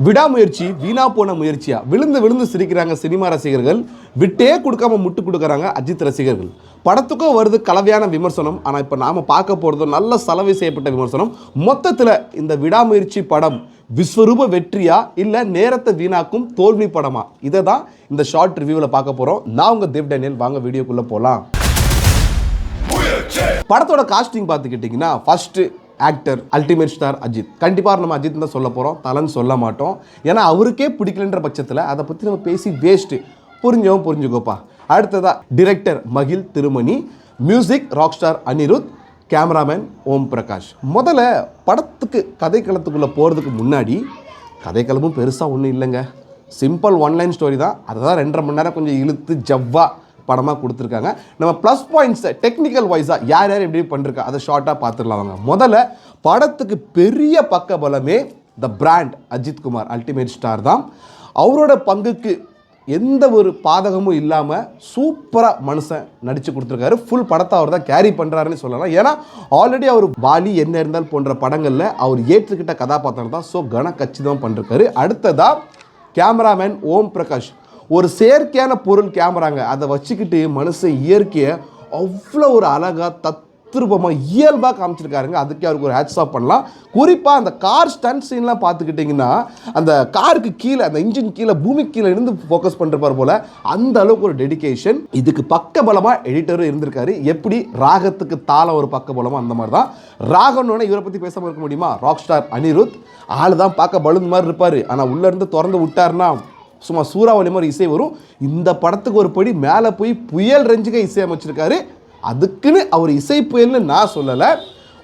விடாமுயற்சி வீணா போன முயற்சியா விழுந்து விழுந்து சிரிக்கிறாங்க சினிமா ரசிகர்கள், விட்டே கொடுக்காம முட்டு கொடுக்குறாங்க அஜித் ரசிகர்கள். படத்துக்கும் வருது கலவையான விமர்சனம். ஆனால் இப்போ நாம் பார்க்க போகிறது நல்ல சலவை செய்யப்பட்ட விமர்சனம். மொத்தத்தில் இந்த விடாமுயற்சி படம் விஸ்வரூப வெற்றியா இல்லை நேரத்தை வீணாக்கும் தோல்வி படமா, இதை தான் இந்த ஷார்ட் ரிவ்யூவில் பார்க்க போகிறோம். நான் உங்கள் தேவ் டேனியல். வாங்க வீடியோக்குள்ளே போகலாம். படத்தோட காஸ்டிங் பார்த்துக்கிட்டிங்கன்னா first actor ultimate star Ajith. கண்டிப்பாக நம்ம அஜித் தான் சொல்ல போகிறோம், தலன்னு சொல்ல மாட்டோம். ஏன்னா அவருக்கே பிடிக்கலன்ற பட்சத்தில் அதை பற்றி நம்ம பேசி வேஸ்ட்டு. புரிஞ்சவன் புரிஞ்சுக்கோப்பா. அடுத்ததாக டிரெக்டர் மகிழ் Thirumeni, music rock star Anirudh, cameraman Om Prakash. முதல்ல படத்துக்கு கதைக்களத்துக்குள்ளே போகிறதுக்கு முன்னாடி, கதைக்களமும் பெருசாக ஒன்றும் இல்லைங்க, சிம்பிள் ஒன்லைன் ஸ்டோரி தான். அதை தான் 2.5 மணி நேரம் கொஞ்சம் இழுத்து ஜவ்வா படமாக கொடுத்துருக்காங்க. நம்ம ப்ளஸ் பாயிண்ட்ஸை டெக்னிக்கல் வைஸாக யார் யார் எப்படி பண்ணிருக்கா அதை ஷார்ட்டாக பார்த்துடலாம். வாங்க. முதல்ல படத்துக்கு பெரிய பக்க பலமே the brand Ajith Kumar, ultimate star தான். அவரோட பங்குக்கு எந்த ஒரு பாதகமும் இல்லாமல் சூப்பராக மனுஷன் நடித்து கொடுத்துருக்காரு. ஃபுல் படத்தை அவர் தான் கேரி பண்ணுறாருன்னு சொல்லலாம். ஏன்னா ஆல்ரெடி அவர் வாலி என்ன இருந்தால் போன்ற படங்களில் அவர் ஏற்றுக்கிட்ட கதாபாத்திரம் தான். ஸோ கச்சிதமாக பண்ணிருக்காரு. அடுத்ததாக கேமராமேன் ஓம் பிரகாஷ். ஒரு செயற்கையான பொருள் கேமராங்க, அதை வச்சுக்கிட்டு மனுஷன் இயற்கையை அவ்வளோ ஒரு அழகாக தத்ரூபமாக இயல்பாக காமிச்சிருக்காருங்க. அதுக்கே அவருக்கு ஒரு ஹேட்ஸ் ஆஃப் பண்ணலாம். குறிப்பாக அந்த கார் ஸ்டண்ட் சீன்லாம் பார்த்துக்கிட்டிங்கன்னா அந்த காருக்கு கீழே, அந்த இன்ஜின் கீழே, பூமிக்கு கீழே இருந்து ஃபோக்கஸ் பண்ணுறப்பார் போல், அந்த அளவுக்கு ஒரு டெடிகேஷன். இதுக்கு பக்க பலமாக எடிட்டரும் இருந்திருக்காரு. எப்படி ராகத்துக்கு தாளம் ஒரு பக்க பலமாக, அந்த மாதிரி தான் ராகம்னு இவரை பற்றி பேசாமல் இருக்க முடியுமா? ராக் ஸ்டார் அனிருத் ஆள் தான் பார்க்க பலூன் மாதிரி இருப்பார். ஆனால் உள்ளேருந்து திறந்து விட்டார்னா சும்மா சூறாவளி மாதிரி இசை வரும். இந்த படத்துக்கு ஒரு படி மேலே போய் புயல் ரஞ்சுக இசை அமைச்சிருக்காரு. அதுக்குன்னு அவர் இசை புயல்னு நான் சொல்லலை.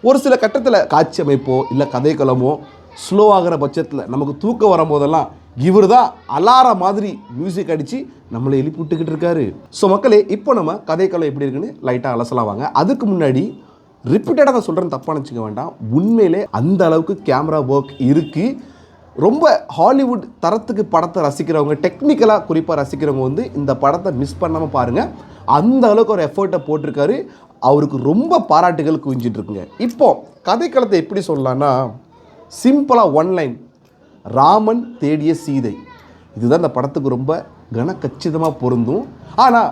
ஒரு சில கட்டத்தில் காட்சி அமைப்போ இல்லை கதைக்களமோ ஸ்லோ ஆகிற பட்சத்தில் நமக்கு தூக்கம் வரும்போதெல்லாம் இவர் தான் அலார மாதிரி மியூசிக் அடித்து நம்மளை எழுப்பி விட்டுக்கிட்டு இருக்காரு. ஸோ மக்களே, இப்போ நம்ம கதைக்களம் எப்படி இருக்குன்னு லைட்டாக அலசலாம் வாங்க. அதுக்கு முன்னாடி ரிப்பீட்டடாக நான் சொல்கிறேன்னு தப்பாக நினச்சிக்க வேண்டாம். உண்மையிலே அந்த அளவுக்கு கேமரா ஒர்க் இருக்குது. ரொம்ப ஹாலிவுட் தரத்துக்கு படத்தை ரசிக்கிறவங்க, டெக்னிக்கலாக குறிப்பாக ரசிக்கிறவங்க வந்து இந்த படத்தை மிஸ் பண்ணாமல் பாருங்கள். அந்த அளவுக்கு ஒரு எஃபர்ட்டை போட்டிருக்காரு. அவருக்கு ரொம்ப பாராட்டுகள் குவிஞ்சிட்டு இருக்குங்க. இப்போது கதைக்களத்தை எப்படி சொல்லலான்னா, சிம்பிளாக ஒன்லைன், ராமன் தேடிய சீதை. இதுதான் இந்த படத்துக்கு ரொம்ப கச்சிதமாக பொருந்தும். ஆனால்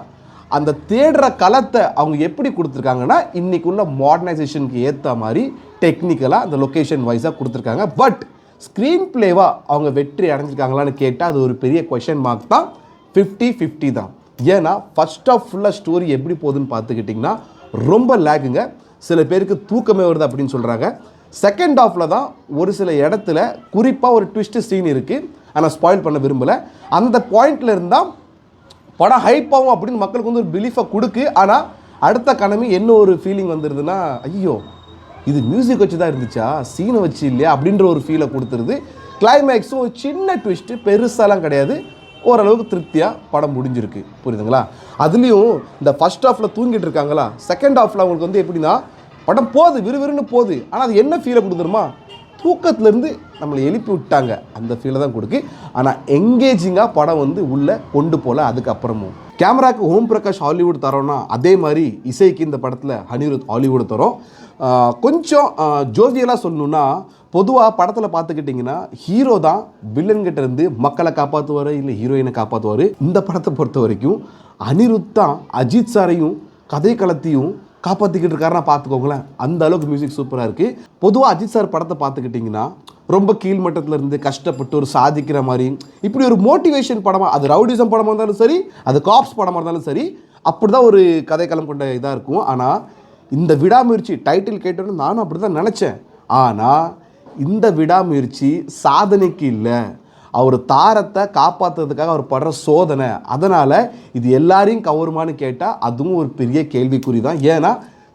அந்த தேடுற களத்தை அவங்க எப்படி கொடுத்துருக்காங்கன்னா, இன்றைக்குள்ள மாடர்னைசேஷனுக்கு ஏற்ற மாதிரி டெக்னிக்கலாக அந்த லொக்கேஷன் வைஸாக கொடுத்துருக்காங்க. பட் ஸ்க்ரீன் பிளேவாக அவங்க வெற்றி அடைஞ்சிருக்காங்களான்னு கேட்டால் அது ஒரு பெரிய கொஷன் மார்க் தான். 50-50 தான். ஏன்னா ஃபர்ஸ்ட் ஆஃப் ஃபுல்லாக ஸ்டோரி எப்படி போகுதுன்னு பார்த்துக்கிட்டிங்கன்னா ரொம்ப லேக்குங்க. சில பேருக்கு தூக்கமே வருது அப்படின்னு சொல்கிறாங்க. செகண்ட் ஆஃபில் தான் ஒரு சில இடத்துல குறிப்பாக ஒரு ட்விஸ்ட் சீன் இருக்குது. ஆனால் ஸ்பாயில் பண்ண விரும்பலை. அந்த பாயிண்டில் இருந்தால் படம் ஹைப்பாகும் அப்படின்னு மக்களுக்கு வந்து ஒரு பிலீஃபை கொடுக்கு. ஆனால் அடுத்த கணமே என்ன ஒரு ஃபீலிங் வந்துடுதுன்னா, ஐயோ இது மியூசிக் வச்சு தான் இருந்துச்சா, சீனை வச்சு இல்லையா அப்படின்ற ஒரு ஃபீலை கொடுத்துருது. கிளைமேக்ஸும் ஒரு சின்ன ட்விஸ்ட்டு, பெருசாலாம் கிடையாது. ஓரளவுக்கு திருப்தியாக படம் முடிஞ்சிருக்கு. புரியுதுங்களா? அதுலேயும் இந்த ஃபர்ஸ்ட் ஹாஃபில் தூங்கிட்டு இருக்காங்களா, செகண்ட் ஹாஃபில் அவங்களுக்கு வந்து எப்படின்னா படம் போகுது, விறுவிறுன்னு போகுது. ஆனால் அது என்ன ஃபீலை கொடுத்துருமா, தூக்கத்துலேருந்து நம்மளை எழுப்பி விட்டாங்க, அந்த ஃபீலை தான் கொடுக்கு. ஆனால் எங்கேஜிங்காக படம் வந்து உள்ளே கொண்டு போகல. அதுக்கப்புறமும் கேமராக்கு ஓம் பிரகாஷ் ஹாலிவுட் தரோன்னா, அதே மாதிரி இசைக்கு இந்த படத்தில் அனிருத் ஹாலிவுட் தரோம். கொஞ்சம் ஜோவியலாக சொல்லணுன்னா, பொதுவாக படத்தில் பார்த்துக்கிட்டிங்கன்னா ஹீரோ தான் வில்லன்கிட்ட இருந்து மக்களை காப்பாற்றுவார் இல்லை ஹீரோயினை காப்பாற்றுவார். இந்த படத்தை பொறுத்த வரைக்கும் அனிருத் தான் அஜித் சாரையும் கதைக்களத்தையும் காப்பாற்றிக்கிட்டு இருக்காருன்னா பார்த்துக்கோங்களேன். அந்த அளவுக்கு மியூசிக் சூப்பராக இருக்குது. பொதுவாக அஜித் சார் படத்தை பார்த்துக்கிட்டிங்கன்னா ரொம்ப கீழ்மட்டத்தில் இருந்து கஷ்டப்பட்டு ஒரு சாதிக்கிற மாதிரி, இப்படி ஒரு மோட்டிவேஷன் படமாக, அது ரவுடிசம் படமாக இருந்தாலும் சரி, அது காப்ஸ் படமாக இருந்தாலும் சரி, அப்படி தான் ஒரு கதைக்களம் கொண்ட இதாக இருக்கும். ஆனால் இந்த விடாமுயற்சி டைட்டில் கேட்டோன்னு நானும் அப்படி தான் நினச்சேன். ஆனால் இந்த விடாமுயற்சி சாதனைக்கு இல்லை, அவர் தாரத்தை காப்பாற்றுறதுக்காக அவர் படுற சோதனை. அதனால் இது எல்லாரையும் கவருமானு கேட்டால் அதுவும் ஒரு பெரிய கேள்விக்குறி தான். ஏன்னா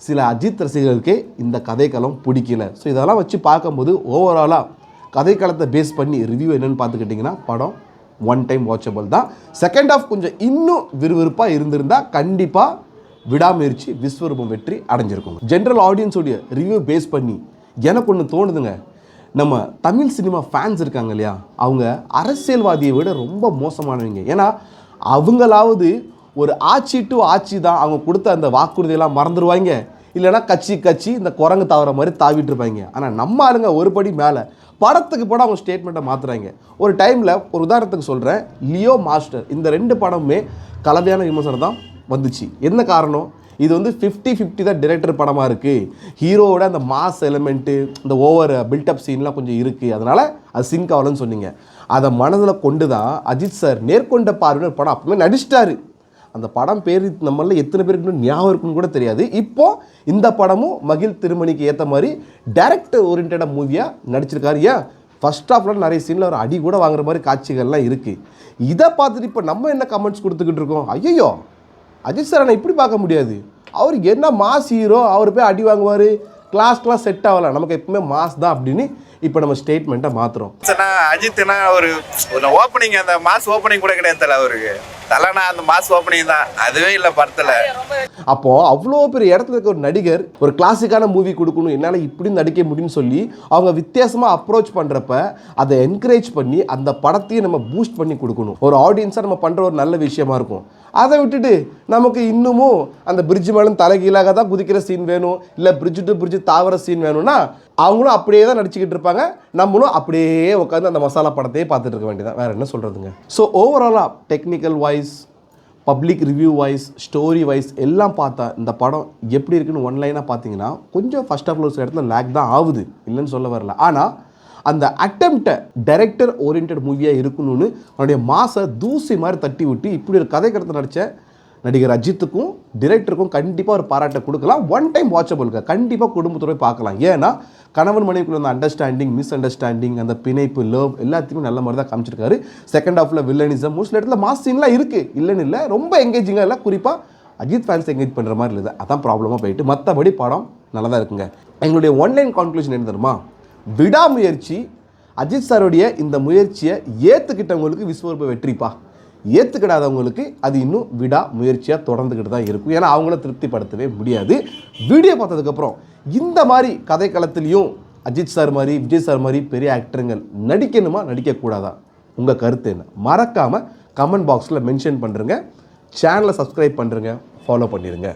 சில அஜித் ரசிகர்களுக்கே இந்த கதைக்களம் பிடிக்கல. ஸோ இதெல்லாம் வச்சு பார்க்கும்போது ஓவராலாக கதைக்களத்தை பேஸ் பண்ணி ரிவ்யூ என்னென்னு பார்த்துக்கிட்டிங்கன்னா படம் ஒன் டைம் வாட்சபிள் தான். செகண்ட் ஹாஃப் கொஞ்சம் இன்னும் விறுவிறுப்பாக இருந்திருந்தால் கண்டிப்பாக விடாமுயற்சி விஸ்வரூபம் வெற்றி அடைஞ்சிருக்கும். ஜென்ரல் ஆடியன்ஸோடைய ரிவ்யூ பேஸ் பண்ணி எனக்கு ஒன்று தோணுதுங்க, நம்ம தமிழ் சினிமா ஃபேன்ஸ் இருக்காங்க இல்லையா, அவங்க அரசியல்வாதியை விட ரொம்ப மோசமானவங்க. ஏன்னா அவங்களாவது ஒரு ஆட்சி டு ஆட்சி தான், அவங்க கொடுத்த அந்த வாக்குறுதியெல்லாம் மறந்துடுவாங்க. இல்லைனா கட்சி இந்த குரங்கு தாவற மாதிரி தாவிட்டு இருப்பாங்க. ஆனால் நம்ம ஆளுங்க ஒரு படி மேலே படத்துக்கு படம் அவங்க ஸ்டேட்மெண்ட்டை மாற்றுறாங்க. ஒரு டைமில் ஒரு உதாரணத்துக்கு சொல்கிறேன், லியோ மாஸ்டர் இந்த 2 படமுமே கலவையான விமர்சனம் தான் வந்துச்சு. என்ன காரணம்? இது வந்து 50-50 தான் டிரெக்டர் படமாக இருக்குது. ஹீரோவோட அந்த மாஸ் எலிமெண்ட்டு இந்த ஓவர் பில்டப் சீன்லாம் கொஞ்சம் இருக்குது, அதனால் அது சிங்க் ஆகலன்னு சொன்னீங்க. அதை மனதில் கொண்டு தான் அஜித் சார் நேர்கொண்ட பார்வைன்னு ஒரு படம் அப்பவுமே நடிச்சிட்டாரு. அந்த படம் பேர் நம்மள எத்தனை பேருக்கு இன்னும் ஞாபகம் இருக்குன்னு கூட தெரியாது. இப்போது இந்த படமும் மகிழ் திருமணிக்கு ஏற்ற மாதிரி டைரக்ட் ஓரியன்டாக மூவியாக நடிச்சிருக்காரு. ஏன் ஃபர்ஸ்ட் ஹாஃப்ல நிறைய சீனில் ஒரு அடி கூட வாங்குற மாதிரி காட்சிகள்லாம் இருக்குது. இதை பார்த்துட்டு இப்போ நம்ம என்ன கமெண்ட்ஸ் கொடுத்துக்கிட்டு இருக்கோம், ஐயோ அஜித் சார் ஆனால் இப்படி பார்க்க முடியாது, அவர் என்ன மாஸ் ஹீரோ, அவர் போய் அடி வாங்குவார், கிளாஸ்க்கெலாம் செட் ஆகலாம், நமக்கு எப்பவுமே மாஸ் தான் அப்படின்னு இப்போ நம்ம ஸ்டேட்மெண்ட்டை மாற்றுறோம். அஜித்னா ஒரு ஓப்பனிங், அந்த மாஸ் ஓப்பனிங் கூட கிடையாது தலை அவருக்கு. தலைனா அந்த மாஸ் ஓப்பனிங் தான், அதுவே இல்லை படத்தில். அப்போது அவ்வளோ பெரிய இடத்துல இருக்க ஒரு நடிகர் ஒரு கிளாசிக்கான மூவி கொடுக்கணும், என்னால் இப்படி நடிக்க முடியும்னு சொல்லி அவங்க வித்தியாசமாக அப்ரோச் பண்ணுறப்ப அதை என்கரேஜ் பண்ணி அந்த படத்தையும் நம்ம பூஸ்ட் பண்ணி கொடுக்கணும். ஒரு ஆடியன்ஸாக நம்ம பண்ணுற ஒரு நல்ல விஷயமா இருக்கும். அதை விட்டுட்டு நமக்கு இன்னமும் அந்த பிரிட்ஜ் மேலும் தலைகீழாக தான் குதிக்கிற சீன் வேணும், இல்லை பிரிட்ஜ் டு பிரிட்ஜ் தாவர சீன் வேணும்னா அவங்களும் அப்படியே தான் நடிச்சுக்கிட்டு இருப்பாங்க, நம்மளும் அப்படியே உட்காந்து அந்த மசாலா படத்தையே பார்த்துட்டு இருக்க வேண்டியதான். வேறு என்ன சொல்கிறதுங்க. ஸோ ஓவராலாக technical wise, public review wise, story wise எல்லாம் பார்த்தா இந்த படம் எப்படி இருக்குன்னு ஒன்லைனாக பார்த்தீங்கன்னா கொஞ்சம் ஃபர்ஸ்ட் ஆஃப் ஒரு இடத்துல லேக் தான் ஆகுது, இல்லைன்னு சொல்ல வரல. ஆனால் அந்த அட்டெம்ப்டை டைரக்டர் ஓரியன்ட் மூவியாக இருக்கணும்னு அவனுடைய மாசை தூசி மாதிரி தட்டி விட்டு இப்படி ஒரு கதை கடத்த நடித்த நடிகர் அஜித்துக்கும் டிரெக்டருக்கும் கண்டிப்பாக ஒரு பாராட்டை கொடுக்கலாம். ஒன் டைம் வாட்சபிளுக்கு கண்டிப்பாக குடும்பத்தோட பார்க்கலாம். ஏன்னா கணவன் மனைவிக்குள்ள அந்த அண்டர்ஸ்டாண்டிங், மிஸ் அண்டர்ஸ்டாண்டிங், அந்த பிணைப்பு, லவ் எல்லாத்தையுமே நல்ல மாதிரி தான் காமிச்சிருக்காரு. செகண்ட் ஹாஃபில் வில்லனிசம், மோஸ்ட்லி இடத்துல மாஸ் சீன்லாம் இருக்குது, இல்லைன்னு இல்லை, ரொம்ப எங்கேஜிங்காக இல்லை, குறிப்பாக அஜித் ஃபேன்ஸ் எங்கேஜ் பண்ணுற மாதிரி இல்லை, அதான் ப்ராப்ளமாக போயிட்டு. மற்றபடி படம் நல்லா தான் இருக்குங்க. எங்களுடைய ஒன்லைன் கான்க்ளூஷன் என்ன தெரியுமா, விடாமுயற்சி. அஜித் சாருடைய இந்த முயற்சியை ஏற்றுக்கிட்டவங்களுக்கு விஸ்வரூப வெற்றிப்பா, ஏற்றுக்கிடாதவங்களுக்கு அது இன்னும் விடா முயற்சியாக தொடர்ந்துக்கிட்டு தான் இருக்கும். ஏன்னா அவங்கள திருப்திப்படுத்தவே முடியாது. வீடியோ பார்த்ததுக்கப்புறம் இந்த மாதிரி கதைக்களத்துலேயும் அஜித் சார் மாதிரி, விஜய் சார் மாதிரி பெரிய ஆக்டருங்கள் நடிக்கணுமா நடிக்கக்கூடாதா, உங்கள் கருத்து என்ன? மறக்காமல் கமெண்ட் பாக்ஸில் மென்ஷன் பண்ணுறங்க. சேனலை சப்ஸ்கிரைப் பண்ணுறங்க, ஃபாலோ பண்ணிடுங்க.